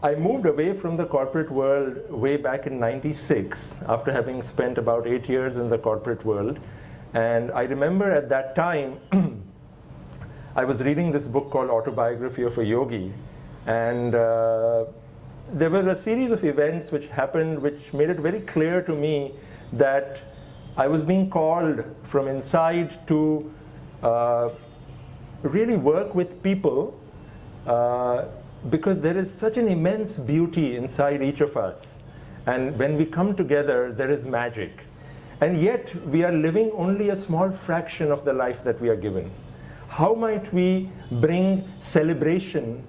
I moved away from the corporate world way back in '96 after having spent about 8 years in the corporate world. And I remember at that time, I was reading this book called Autobiography of a Yogi. And there were a series of events which happened which made it very clear to me that I was being called from inside to really work with people because there is such an immense beauty inside each of us. And when we come together, there is magic. And yet, we are living only a small fraction of the life that we are given. How might we bring celebration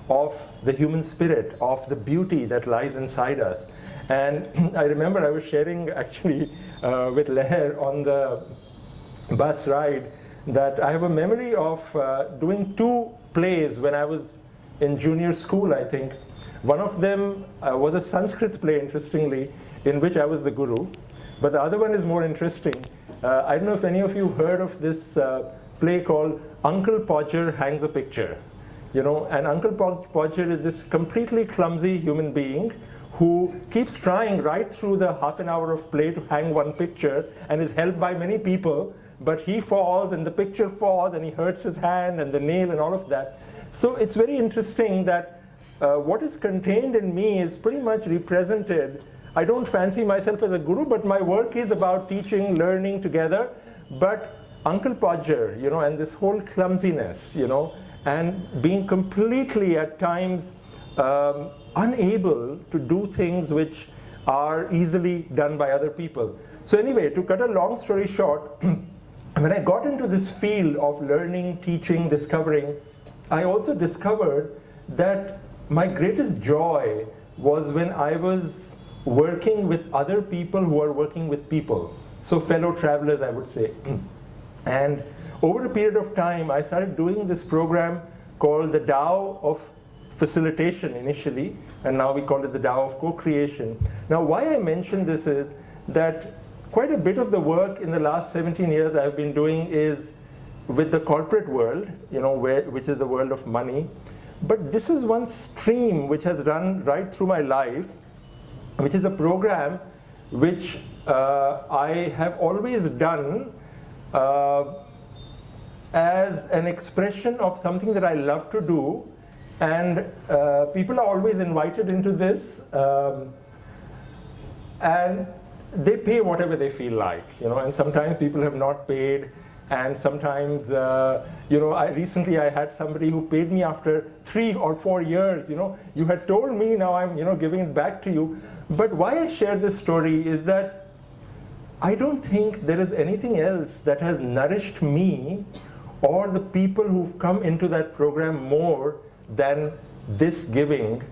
of the human spirit, of the beauty that lies inside us? And I remember I was sharing actually with Leher on the bus ride that I have a memory of doing 2 plays when I was in junior school, I think. One of them was a Sanskrit play, interestingly, in which I was the guru. But the other one is more interesting. I don't know if any of you heard of this play called Uncle Podger Hangs a Picture. You know, and Uncle Podger is this completely clumsy human being who keeps trying right through the half an hour of play to hang one picture and is helped by many people, but he falls and the picture falls and he hurts his hand and the nail and all of that. So it's very interesting that what is contained in me is pretty much represented. I don't fancy myself as a guru, but my work is about teaching, learning together. But Uncle Podger, you know, and this whole clumsiness, you know, and being completely at times unable to do things which are easily done by other people. So anyway, to cut a long story short, when I got into this field of learning, teaching, discovering, I also discovered that my greatest joy was when I was working with other people who are working with people. So fellow travelers, I would say. And over a period of time, I started doing this program called the Tao of Facilitation initially, and now we call it the Tao of Co-Creation. Now, why I mention this is that quite a bit of the work in the last 17 years I've been doing is with the corporate world, you know, which is the world of money. But this is one stream which has run right through my life, which is a program which I have always done as an expression of something that I love to do. And people are always invited into this, and they pay whatever they feel like, you know, and sometimes people have not paid, and sometimes, you know, recently I had somebody who paid me after 3 or 4 years, you know, you had told me, now I'm, you know, giving it back to you. But why I share this story is that I don't think there is anything else that has nourished me or the people who've come into that program more than this giving.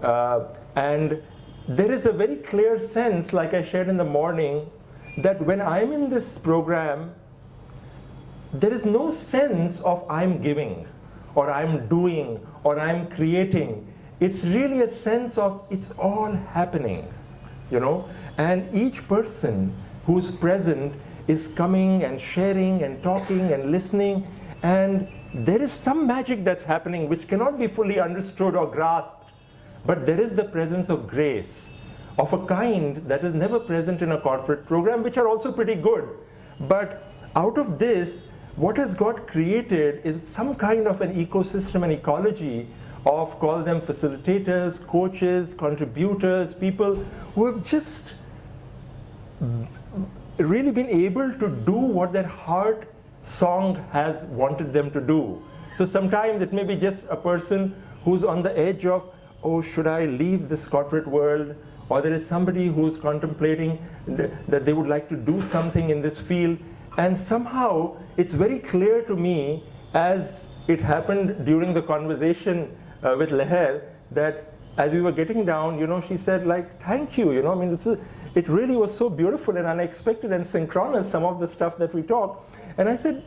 And there is a very clear sense, like I shared in the morning, that when I'm in this program, there is no sense of I'm giving, or I'm doing, or I'm creating. It's really a sense of it's all happening, you know? And each person who's present is coming and sharing and talking and listening, and there is some magic that's happening which cannot be fully understood or grasped, but there is the presence of grace of a kind that is never present in a corporate program, which are also pretty good. But out of this, what has got created is some kind of an ecosystem and ecology of, call them facilitators, coaches, contributors, people who have just really been able to do what their heart song has wanted them to do. So sometimes it may be just a person who's on the edge of, oh, should I leave this corporate world? Or there is somebody who's contemplating that they would like to do something in this field. And somehow it's very clear to me, as it happened during the conversation with Leher, that as we were getting down, you know, she said, like, thank you, you know, I mean, it really was so beautiful and unexpected and synchronous, some of the stuff that we talked. And I said,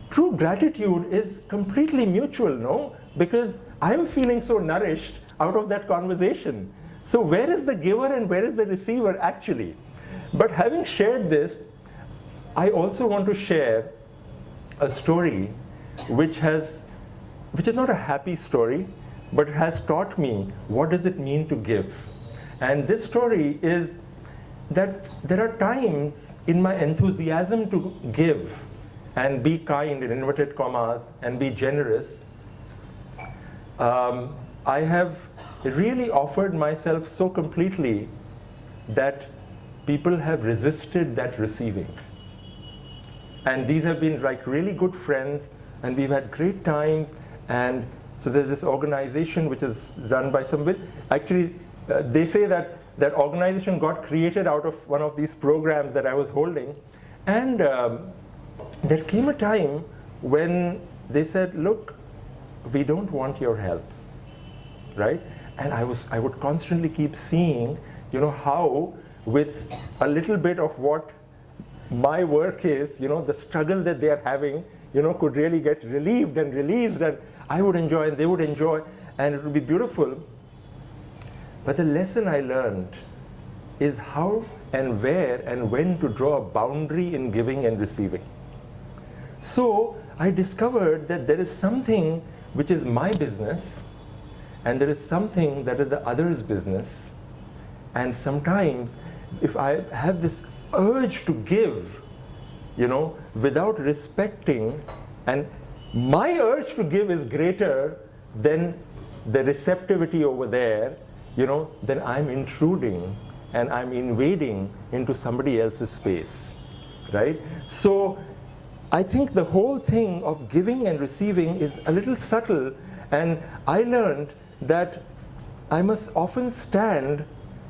true gratitude is completely mutual, no? Because I'm feeling so nourished out of that conversation. So where is the giver and where is the receiver actually? But having shared this, I also want to share a story which is not a happy story, but has taught me what does it mean to give. And this story is that there are times in my enthusiasm to give and be kind in inverted commas and be generous, I have really offered myself so completely that people have resisted that receiving. And these have been like really good friends, and we've had great times. And so there's this organization which is run by some, actually they say that that organization got created out of one of these programs that I was holding. And there came a time when they said, look, we don't want your help, right? And I would constantly keep seeing, how with a little bit of what my work is, the struggle that they are having, could really get relieved and released, and I would enjoy and they would enjoy, and it would be beautiful. But the lesson I learned is how and where and when to draw a boundary in giving and receiving. So I discovered that there is something which is my business, and there is something that is the other's business. And sometimes if I have this urge to give, without respecting, and my urge to give is greater than the receptivity over there, then I'm intruding and I'm invading into somebody else's space, right? So I think the whole thing of giving and receiving is a little subtle, and I learned that I must often stand,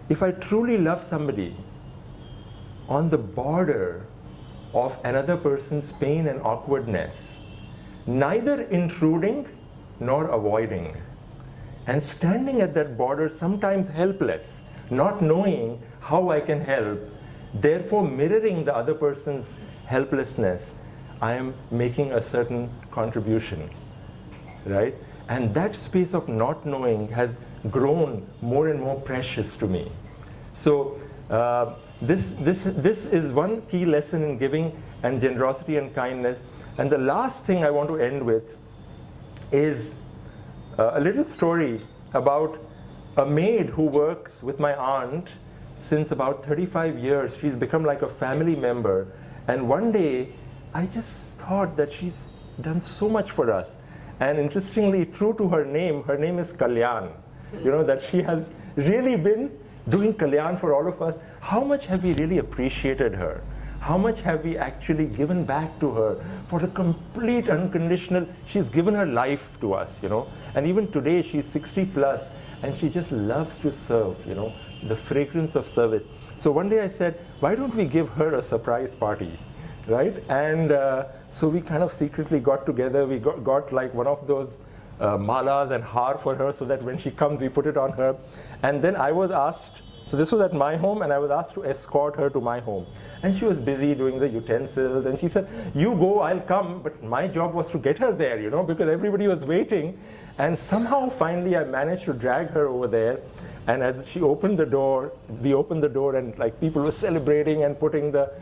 if I truly love somebody, on the border of another person's pain and awkwardness, neither intruding nor avoiding, and standing at that border, sometimes helpless, not knowing how I can help, therefore mirroring the other person's helplessness. I am making a certain contribution, right? And that space of not knowing has grown more and more precious to me. So this is one key lesson in giving and generosity and kindness. And the last thing I want to end with is a little story about a maid who works with my aunt since about 35 years. She's become like a family member. And one day, I just thought that she's done so much for us. And interestingly, true to her name is Kalyan. That she has really been doing Kalyan for all of us. How much have we really appreciated her? How much have we actually given back to her for a complete unconditional, she's given her life to us, And even today, she's 60 plus, and she just loves to serve, the fragrance of service. So one day I said, why don't we give her a surprise party, right? And so we kind of secretly got together. We got like one of those malas and har for her, so that when she comes, we put it on her. And then I was asked, so this was at my home, and I was asked to escort her to my home. And she was busy doing the utensils, and she said, you go, I'll come. But my job was to get her there, because everybody was waiting. And somehow, finally, I managed to drag her over there. And as she opened the door, we opened the door, and like people were celebrating and putting the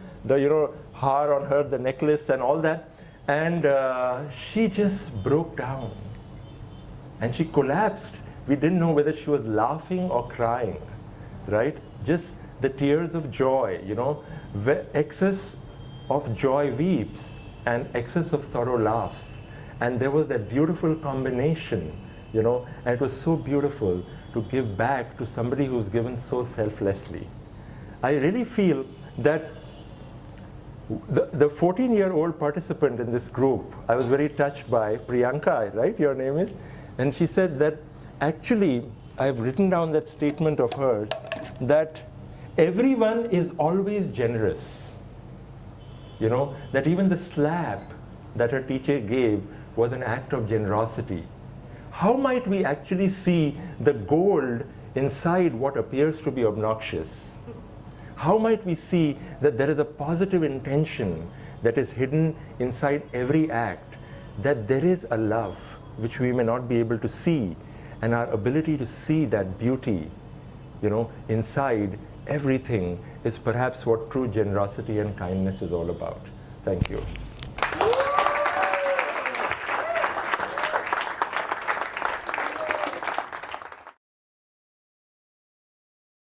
har on her, the necklace and all that. And she just broke down. And she collapsed. We didn't know whether she was laughing or crying, right? Just the tears of joy, where excess of joy weeps and excess of sorrow laughs. And there was that beautiful combination, and it was so beautiful to give back to somebody who's given so selflessly. I really feel that the 14-year-old participant in this group, I was very touched by, Priyanka, right, your name is? And she said that actually, I've written down that statement of hers, that everyone is always generous. That even the slap that her teacher gave was an act of generosity. How might we actually see the gold inside what appears to be obnoxious? How might we see that there is a positive intention that is hidden inside every act, that there is a love which we may not be able to see, and our ability to see that beauty, inside everything is perhaps what true generosity and kindness is all about. Thank you.